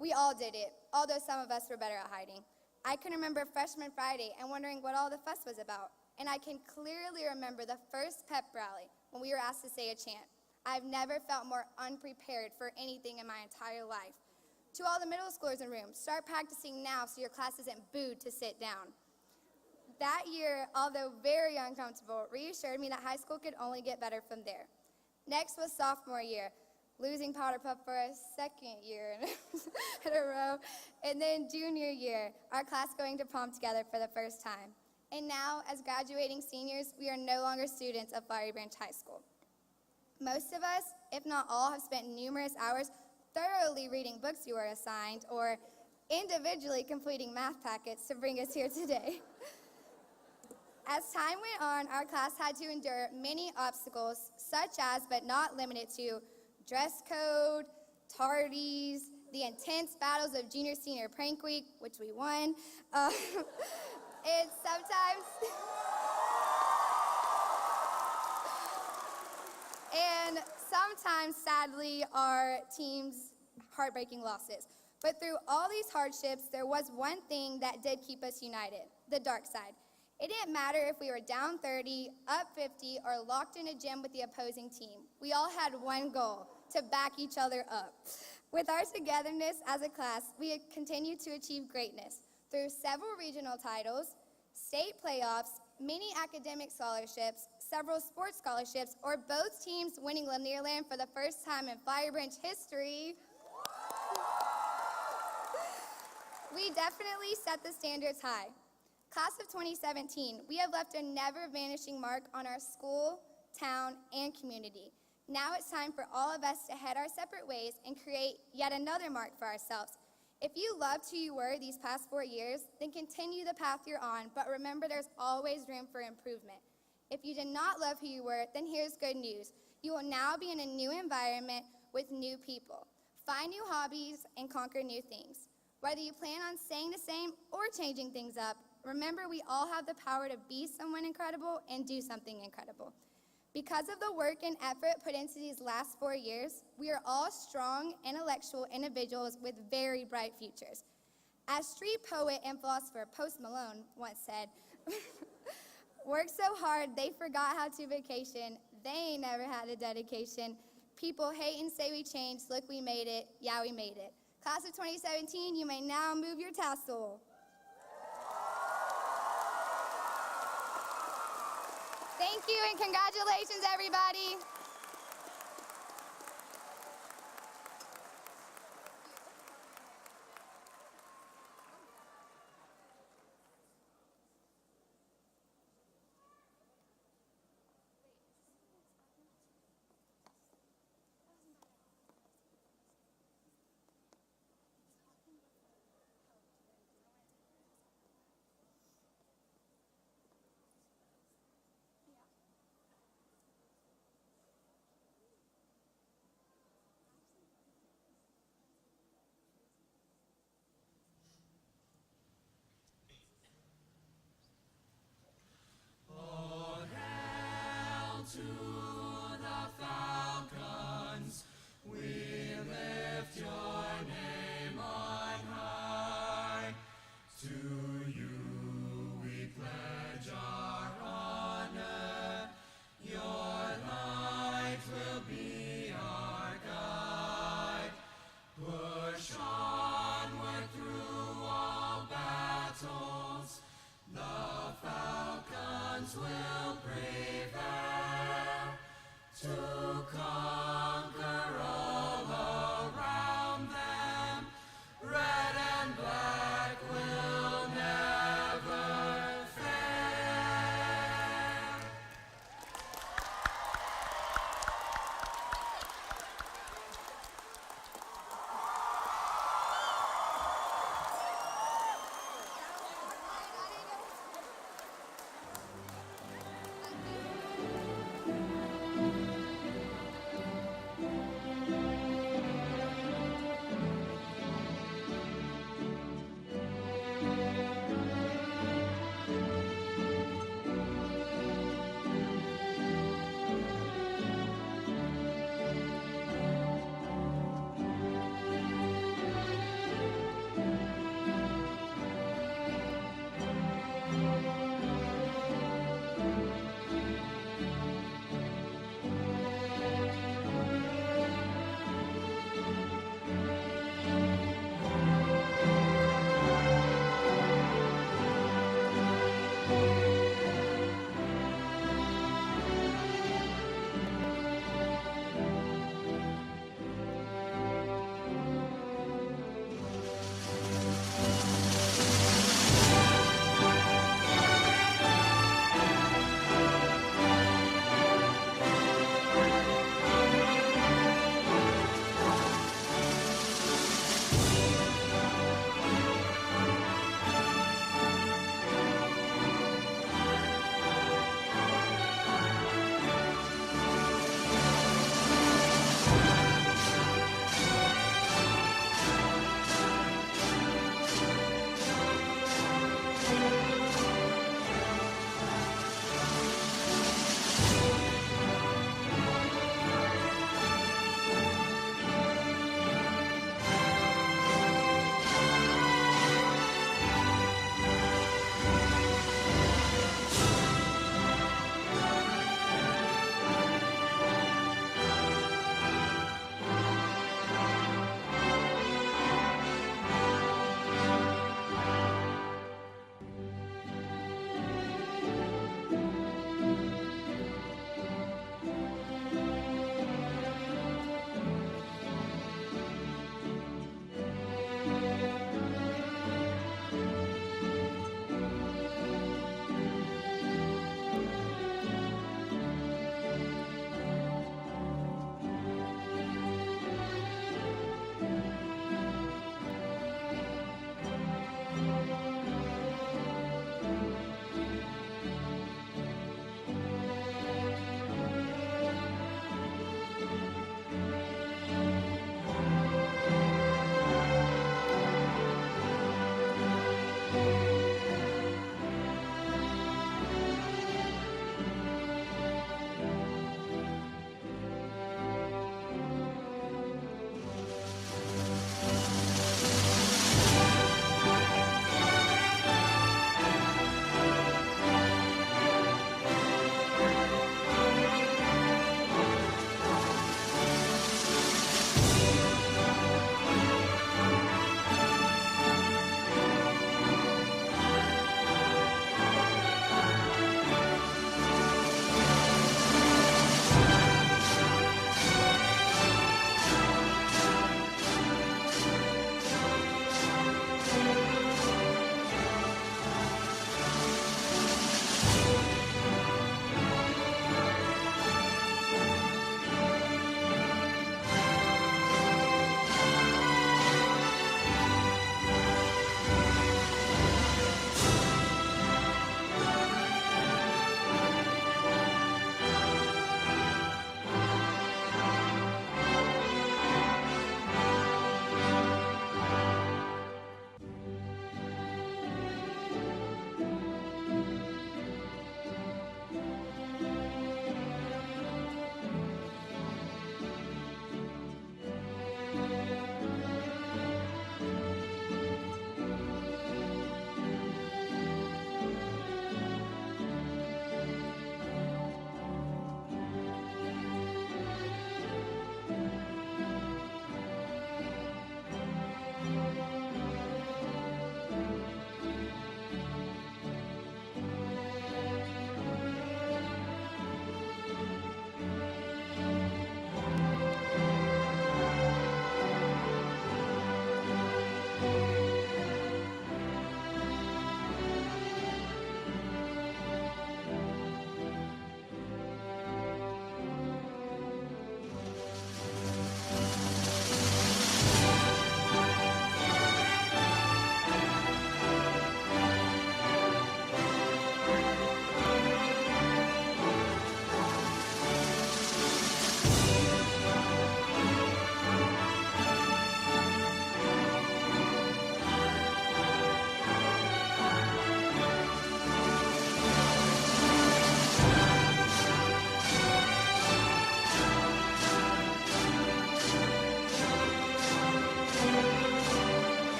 We all did it, although some of us were better at hiding. I can remember freshman Friday and wondering what all the fuss was about. And I can clearly remember the first pep rally when we were asked to say a chant. I've never felt more unprepared for anything in my entire life. To all the middle schoolers in the room, start practicing now so your class isn't booed to sit down. That year, although very uncomfortable, reassured me that high school could only get better from there. Next was sophomore year, losing Powder Puff for a second year in a row. And then junior year, our class going to prom together for the first time. And now, as graduating seniors, we are no longer students of Flowery Branch High School. Most of us, if not all, have spent numerous hours thoroughly reading books you were assigned or individually completing math packets to bring us here today. As time went on, our class had to endure many obstacles, such as, but not limited to, dress code, tardies, the intense battles of junior-senior prank week, which we won, and sometimes, sadly, our team's heartbreaking losses. But through all these hardships, there was one thing that did keep us united, the dark side. It didn't matter if we were down 30, up 50, or locked in a gym with the opposing team. We all had one goal, to back each other up. With our togetherness as a class, we have continued to achieve greatness through several regional titles, state playoffs, many academic scholarships, several sports scholarships, or both teams winning Lanierland for the first time in Flowery Branch history. We definitely set the standards high. Class of 2017, we have left a never-vanishing mark on our school, town, and community. Now it's time for all of us to head our separate ways and create yet another mark for ourselves. If you loved who you were these past 4 years, then continue the path you're on, but remember there's always room for improvement. If you did not love who you were, then here's good news. You will now be in a new environment with new people. Find new hobbies and conquer new things. Whether you plan on staying the same or changing things up, remember we all have the power to be someone incredible and do something incredible. Because of the work and effort put into these last 4 years, we are all strong, intellectual individuals with very bright futures. As street poet and philosopher Post Malone once said, work so hard they forgot how to vacation, they ain't never had a dedication. People hate and say we changed, look we made it, yeah we made it. Class of 2017, you may now move your tassel. Thank you and congratulations, everybody.